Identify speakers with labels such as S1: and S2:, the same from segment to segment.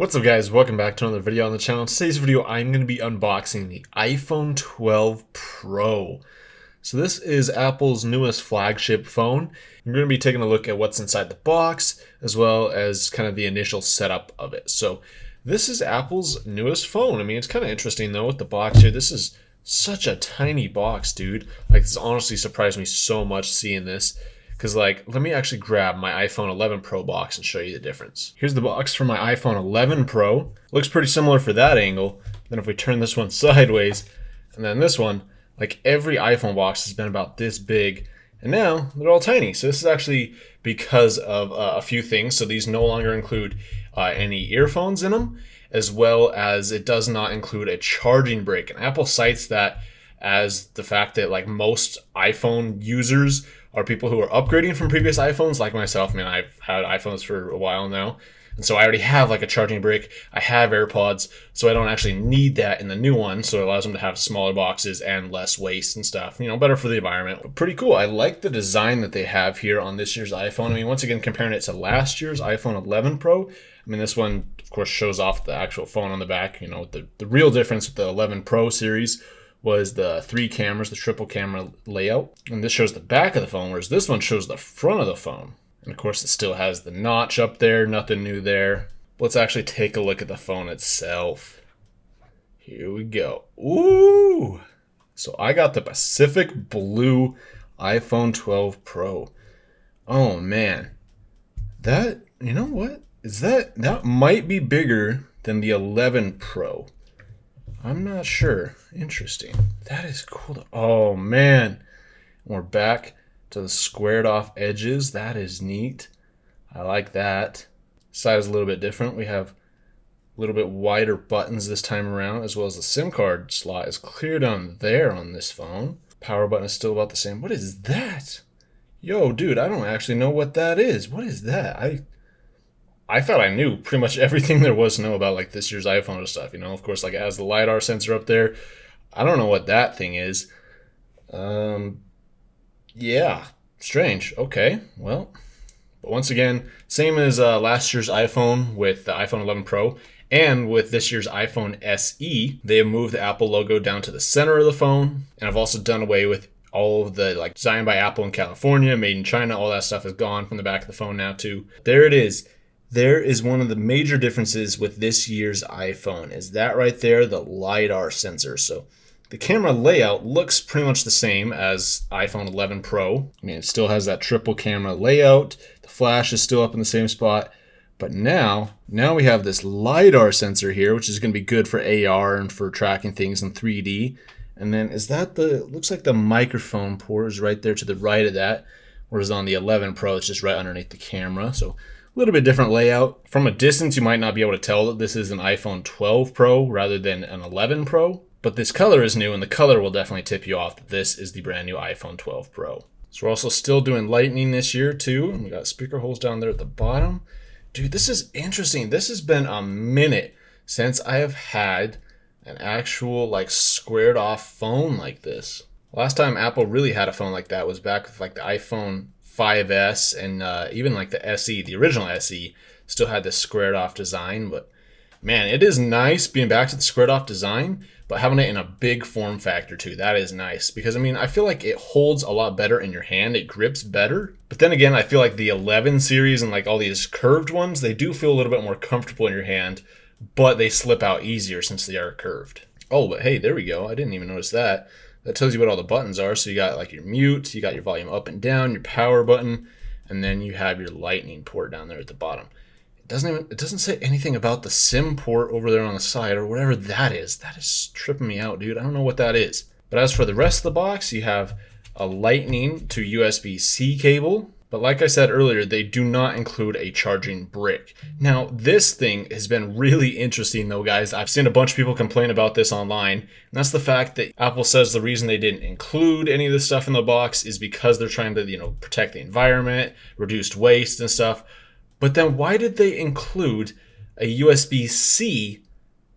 S1: What's up guys, welcome back to another video on the channel. In today's video I'm going to be unboxing the iPhone 12 Pro. So this is Apple's newest flagship phone. I'm going to be taking a look at what's inside the box as well as kind of the initial setup of it. So this is Apple's newest phone. I mean, it's kind of interesting though with the box here. This is such a tiny box, dude. Like, this honestly surprised me so much seeing this. Because, like, let me actually grab my iPhone 11 Pro box and show you the difference. Here's the box for my iPhone 11 Pro. Looks pretty similar for that angle. Then if we turn this one sideways, and then this one, like, every iPhone box has been about this big. And now they're all tiny. So this is actually because of a few things. So these no longer include any earphones in them, as well as it does not include a charging brick. And Apple cites that as the fact that, like, most iPhone users are people who are upgrading from previous iPhones, like myself. I mean, I've had iPhones for a while now, and so I already have like a charging brick. I have AirPods, so I don't actually need that in the new one. So it allows them to have smaller boxes and less waste and stuff. You know, better for the environment. But pretty cool. I like the design that they have here on this year's iPhone. I mean, once again, comparing it to last year's iPhone 11 Pro. I mean, this one, of course, shows off the actual phone on the back. You know, the real difference with the 11 Pro series was the 3 cameras, the triple camera layout. And this shows the back of the phone, whereas this one shows the front of the phone. And of course, it still has the notch up there, nothing new there. Let's actually take a look at the phone itself. Here we go. Ooh! So I got the Pacific Blue iPhone 12 Pro. Oh man. That, you know what? That might be bigger than the 11 Pro. I'm not sure. Interesting. That is cool. Oh, man. We're back to the squared off edges. That is neat. I like that. Side is a little bit different. We have a little bit wider buttons this time around, as well as the SIM card slot is clear down there on this phone. Power button is still about the same. What is that? Yo, dude, I don't actually know what that is. What is that? I thought I knew pretty much everything there was to know about, like, this year's iPhone and stuff, you know. Of course, like, it has the LiDAR sensor up there. I don't know what that thing is. Yeah, strange. Okay, well, but once again, same as last year's iPhone with the iPhone 11 Pro and with this year's iPhone SE, they have moved the Apple logo down to the center of the phone, and I've also done away with all of the, like, designed by Apple in California, made in China, all that stuff is gone from the back of the phone now too. There it is. There is one of the major differences with this year's iPhone, is that right there, the LiDAR sensor. So the camera layout looks pretty much the same as iPhone 11 Pro. I mean, it still has that triple camera layout. The flash is still up in the same spot. But now we have this LiDAR sensor here, which is going to be good for AR and for tracking things in 3D. And then looks like the microphone port is right there to the right of that. Whereas on the 11 Pro, it's just right underneath the camera. So a little bit different layout. From a distance, you might not be able to tell that this is an iPhone 12 Pro rather than an 11 Pro. But this color is new, and the color will definitely tip you off that this is the brand new iPhone 12 Pro. So we're also still doing Lightning this year too. And we got speaker holes down there at the bottom. Dude, this is interesting. This has been a minute since I have had an actual, like, squared off phone like this. Last time Apple really had a phone like that was back with, like, the iPhone 5S and even like the SE, the original SE, still had this squared off design. But man, it is nice being back to the squared off design, but having it in a big form factor too. That is nice because, I mean, I feel like it holds a lot better in your hand. It grips better. But then again, I feel like the 11 series and, like, all these curved ones, they do feel a little bit more comfortable in your hand, but they slip out easier since they are curved. Oh, but hey, there we go. I didn't even notice that. That tells you what all the buttons are. So you got, like, your mute, you got your volume up and down, your power button, and then you have your lightning port down there at the bottom. It doesn't say anything about the SIM port over there on the side or whatever that is. That is tripping me out, dude. I don't know what that is. But as for the rest of the box, you have a lightning to USB-C cable. But like I said earlier, they do not include a charging brick. Now, this thing has been really interesting though, guys. I've seen a bunch of people complain about this online. And that's the fact that Apple says the reason they didn't include any of this stuff in the box is because they're trying to, you know, protect the environment, reduce waste and stuff. But then why did they include a USB-C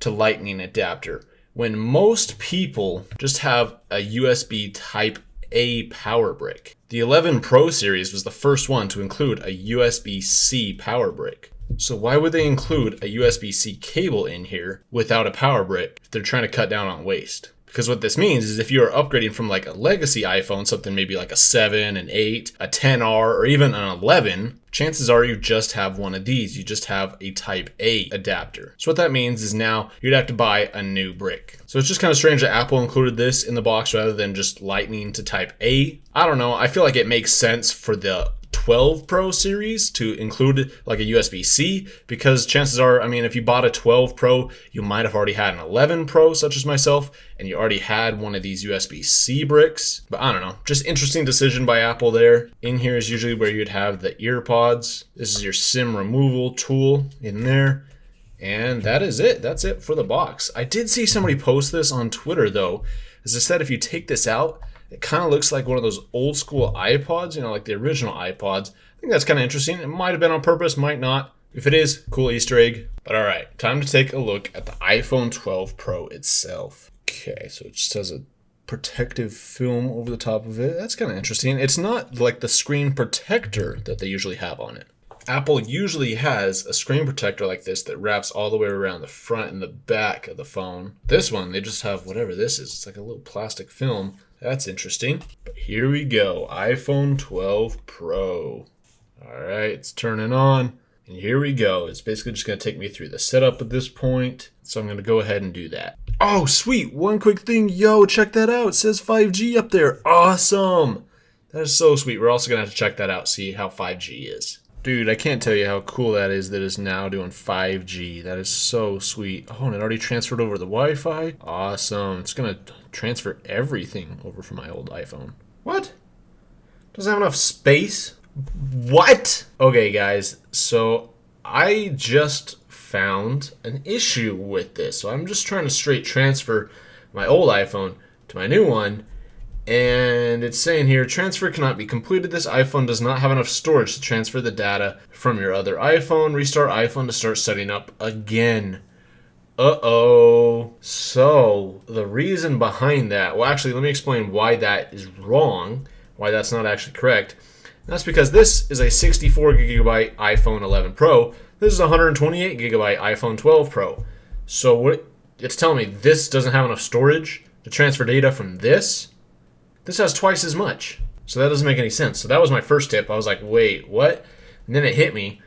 S1: to Lightning adapter when most people just have a USB Type A power brick? The 11 Pro series was the first one to include a USB-C power brick. So why would they include a USB-C cable in here without a power brick if they're trying to cut down on waste? Because what this means is if you're upgrading from like a legacy iPhone, something maybe like a 7, an 8, a 10R, or even an 11, chances are you just have one of these. You just have a Type A adapter. So what that means is now you'd have to buy a new brick. So it's just kind of strange that Apple included this in the box rather than just Lightning to Type A. I don't know. I feel like it makes sense for the 12 Pro series to include like a USB-C, because chances are, I mean, if you bought a 12 Pro, you might have already had an 11 Pro, such as myself, and you already had one of these USB-C bricks. But I don't know, just interesting decision by Apple there. In here is usually where you'd have the ear pods. This is your SIM removal tool in there. And that is it. That's it for the box. I did see somebody post this on Twitter though. As I said, if you take this out, it kind of looks like one of those old school iPods, you know, like the original iPods. I think that's kind of interesting. It might have been on purpose, might not. If it is, cool Easter egg. But all right, time to take a look at the iPhone 12 Pro itself. Okay, so it just has a protective film over the top of it. That's kind of interesting. It's not like the screen protector that they usually have on it. Apple usually has a screen protector like this that wraps all the way around the front and the back of the phone. This one, they just have whatever this is. It's like a little plastic film. That's interesting. But here we go, iPhone 12 Pro. All right, it's turning on. And here we go. It's basically just going to take me through the setup at this point. So I'm going to go ahead and do that. Oh, sweet. One quick thing. Yo, check that out. It says 5G up there. Awesome. That is so sweet. We're also going to have to check that out, see how 5G is. Dude, I can't tell you how cool that is now doing 5G. That is so sweet. Oh, and it already transferred over the Wi-Fi. Awesome. It's going to transfer everything over from my old iPhone. What? Doesn't have enough space? What? Okay, guys. So I just found an issue with this. So I'm just trying to straight transfer my old iPhone to my new one. And it's saying here, transfer cannot be completed. This iPhone does not have enough storage to transfer the data from your other iPhone. Restart iPhone to start setting up again. Uh-oh. So the reason behind that, well, actually, let me explain why that is wrong, why that's not actually correct. That's because this is a 64 gigabyte iPhone 11 Pro. This is a 128 gigabyte iPhone 12 Pro. So what it's telling me, this doesn't have enough storage to transfer data from this. This has twice as much. So that doesn't make any sense. So that was my first tip. I was like, wait, what? And then it hit me.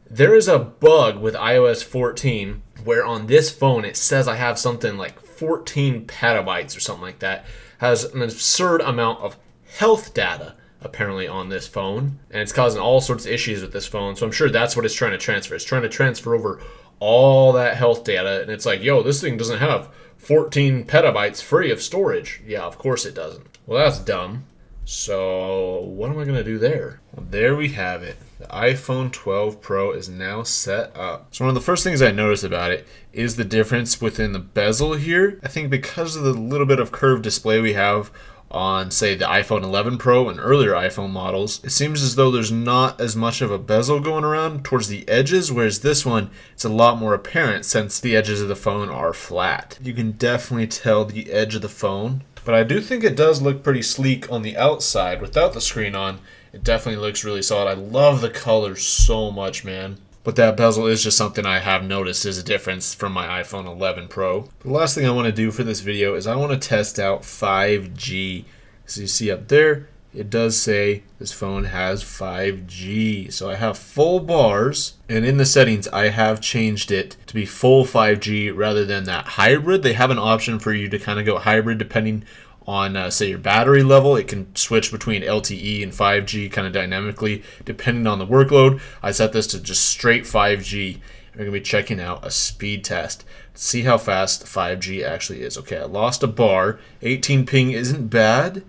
S1: There is a bug with iOS 14 where on this phone it says I have something like 14 petabytes or something like that. Has an absurd amount of health data apparently on this phone. And it's causing all sorts of issues with this phone. So I'm sure that's what it's trying to transfer. It's trying to transfer over all that health data. And it's like, yo, this thing doesn't have 14 petabytes free of storage. Yeah, of course it doesn't. Well, that's dumb. So what am I going to do there? Well, there we have it. The iPhone 12 Pro is now set up. So one of the first things I noticed about it is the difference within the bezel here. I think because of the little bit of curved display we have on, say, the iPhone 11 Pro and earlier iPhone models, it seems as though there's not as much of a bezel going around towards the edges, whereas this one, it's a lot more apparent since the edges of the phone are flat. You can definitely tell the edge of the phone. But I do think it does look pretty sleek on the outside without the screen on. It definitely looks really solid. I love the color so much, man. But that bezel is just something I have noticed is a difference from my iPhone 11 Pro. The last thing I want to do for this video is I want to test out 5G. As you see up there, it does say this phone has 5G. So I have full bars, and in the settings I have changed it to be full 5G rather than that hybrid. They have an option for you to kind of go hybrid depending on, say, your battery level. It can switch between LTE and 5G kind of dynamically depending on the workload. I set this to just straight 5G. We're going to be checking out a speed test to see how fast 5G actually is. Okay, I lost a bar. 18 ping isn't bad.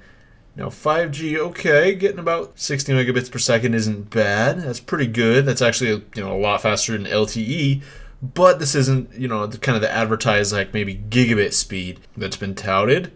S1: Now 5G, okay, getting about 60 megabits per second isn't bad. That's pretty good. That's actually a lot faster than LTE. But this isn't, kind of the advertised like maybe gigabit speed that's been touted.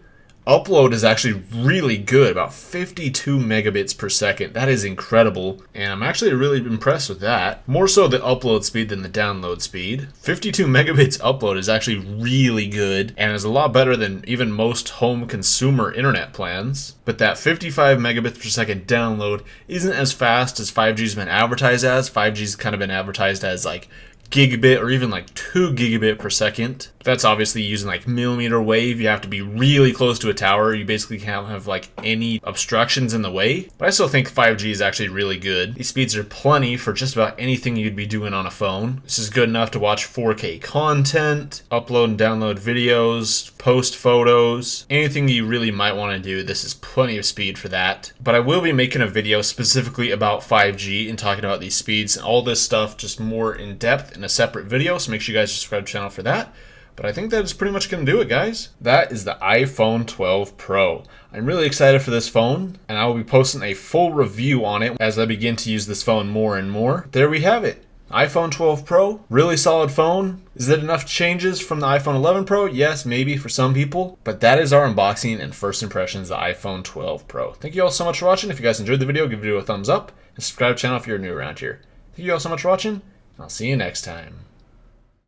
S1: Upload is actually really good, about 52 megabits per second. That is incredible, and I'm actually really impressed with that. More so the upload speed than the download speed. 52 megabits upload is actually really good, and is a lot better than even most home consumer internet plans. But that 55 megabits per second download isn't as fast as 5G's been advertised as. 5G's kind of been advertised as like gigabit or even like 2 gigabit per second. That's obviously using like millimeter wave. You have to be really close to a tower. You basically can't have like any obstructions in the way. But I still think 5G is actually really good. These speeds are plenty for just about anything you'd be doing on a phone. This is good enough to watch 4K content, upload and download videos, post photos, anything you really might want to do. This is plenty of speed for that. But I will be making a video specifically about 5G and talking about these speeds and all this stuff just more in depth in a separate video. So make sure you guys subscribe to the channel for that. But I think that is pretty much going to do it, guys. That is the iPhone 12 Pro. I'm really excited for this phone, and I will be posting a full review on it as I begin to use this phone more and more. There we have it. iPhone 12 Pro, really solid phone. Is it enough changes from the iPhone 11 Pro? Yes, maybe for some people. But that is our unboxing and first impressions of the iPhone 12 Pro. Thank you all so much for watching. If you guys enjoyed the video, give the video a thumbs up, and subscribe to the channel if you're new around here. Thank you all so much for watching, and I'll see you next time.